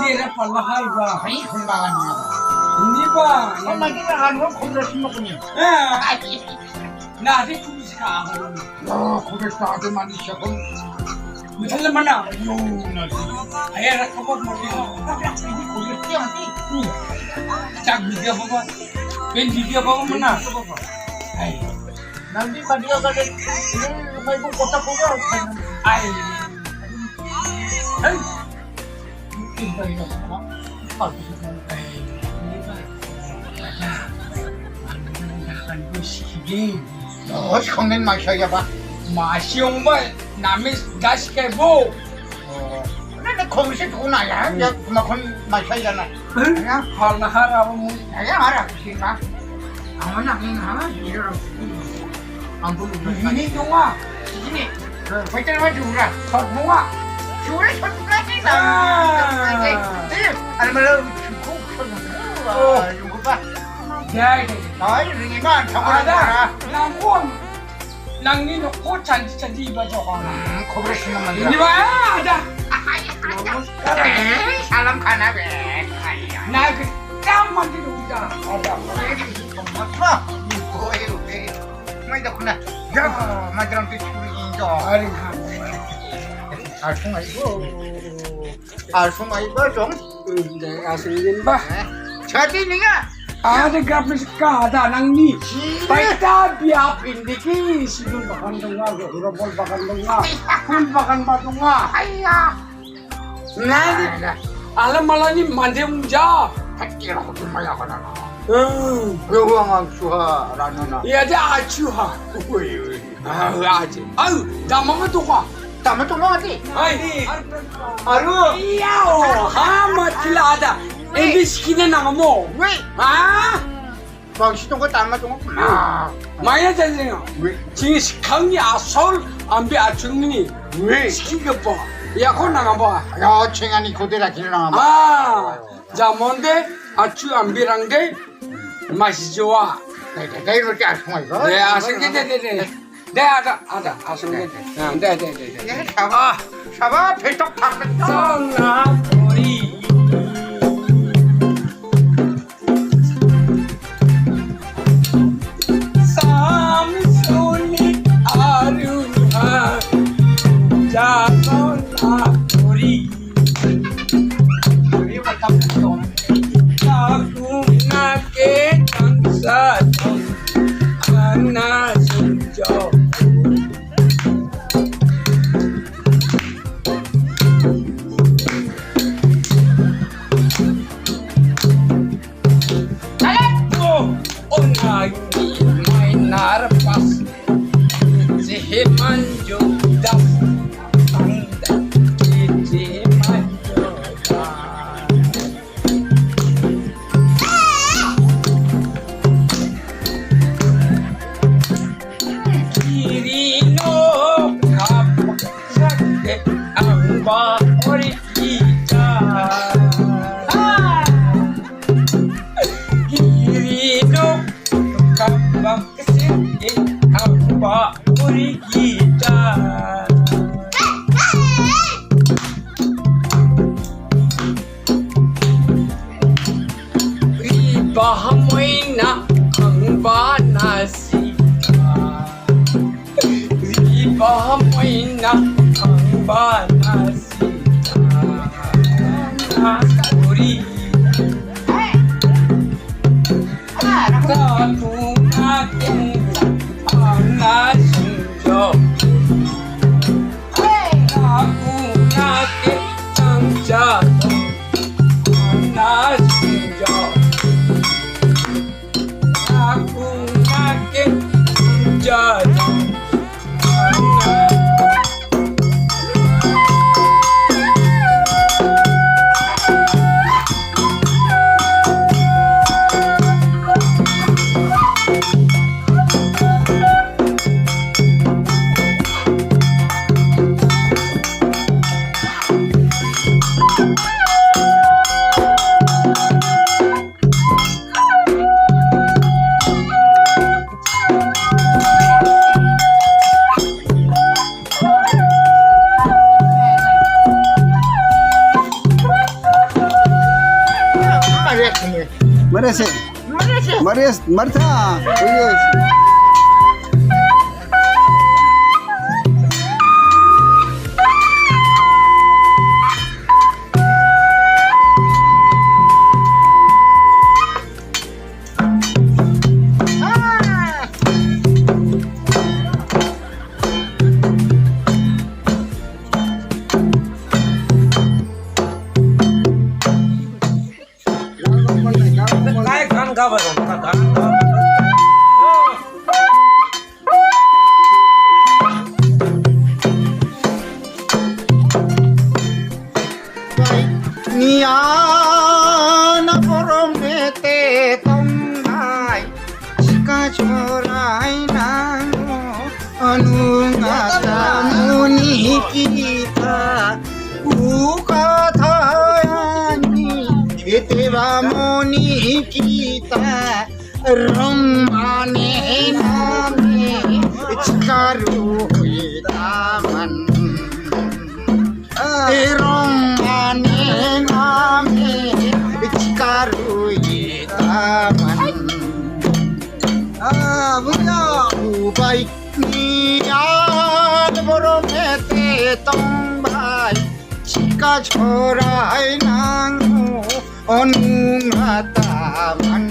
이제는 발라하이바. 아니 건강하냐 니바. 엄마 기다가는 건 고기를 심었군요 나한테 구비시가 하는. 고기를 아주 많이 시작은 무슨 말이야? 요나지 아야라 커버 먹이야. 고기를 띄어지 짝 비디오 봐봐. 웬 비디오 봐봐 뭐나? 아이. 난디 마디가 가게 말고 꽃다 보고 아이. 아이. 이거 시커먼 마셔야 봐. 마시온 거 남의 자식의 뭐? 근데 거기서 돈 아야? 야 그만큼 마셔야잖아. 그냥 발라하라고 뭐? 내가 알아, 그니까. 아무나 그냥 이러라. 안 보면 이니 용아. 이니 벌떡만 주라. 설봉아. 주라 손까지 아니면 죽고 이거 봐. 야, 이러니까 아다. 낭고 낭니는 꽃잔디 잔디 입어줘. 거기를 심으면 이리 와, 아다. 사람 가나 왜? 나그 땀만 들어오잖아. 아다. 맞다. 이거 왜? 뭐이다 야, 마지막 때 추리인죠. 아링하. 알숭아 이거. 알숭아 이거 좀. 네, 아승진 봐. 저디니가. Ada grafis kada nang ni. Baita biap indiki sidul bakan dunga, urabol bakan dunga, pun bakan badunga. 아이야. Nani alam malani mande muja. 핫기라 호들마야 가나. 여왕왕 수하라는. Ya dia acuha. Aje. Au, damang tu kwa. 다음에 또 뭐하지? Ai. Aru. Yao. Hama tilada. English kine nangamo. 왜? Ah. 방시동 거 닮아 좀 없구나. Maya janjeng. 왜? Jing sikangni asol ambi achungni. 왜? Sikiga ba. Ya ko nangabo. 야, 칭하니 고대라 길랑 Ah, 자몬데 아추 안비랑데 맛이 좋아. 내 이렇게 알숭아 이거. 네, 아승게데데데. 네, 아다 아승게. 네. 얘 잡아 배떡 탔겠다. 성나보리. 삼손이 아루하 자성나보리. 나게 장사정 하나 숨져. Onagi mai narpas Zehemanjo das Anta Zehemanjo Kirino kapsake amba orikita Kirino kapsake amba orikita Ribahamoina amba nasita Ribahamoina amba nasita Nasuri Satu aking anasunjo Aku nake ang jatong anasunjo Aku nake Marese. Marece. Maris, Martha. Yes. Ah. काय गाणं गावा जाऊ गाणं गावा Nian borom nete tongai Sika chorai nango Anungata muni kita Uka thayani Eteva muni kita Ramane name Chikaru hidaman Romane name Chikaru hidaman Ubay niyan boromete tongbay Chika choray nango onungataman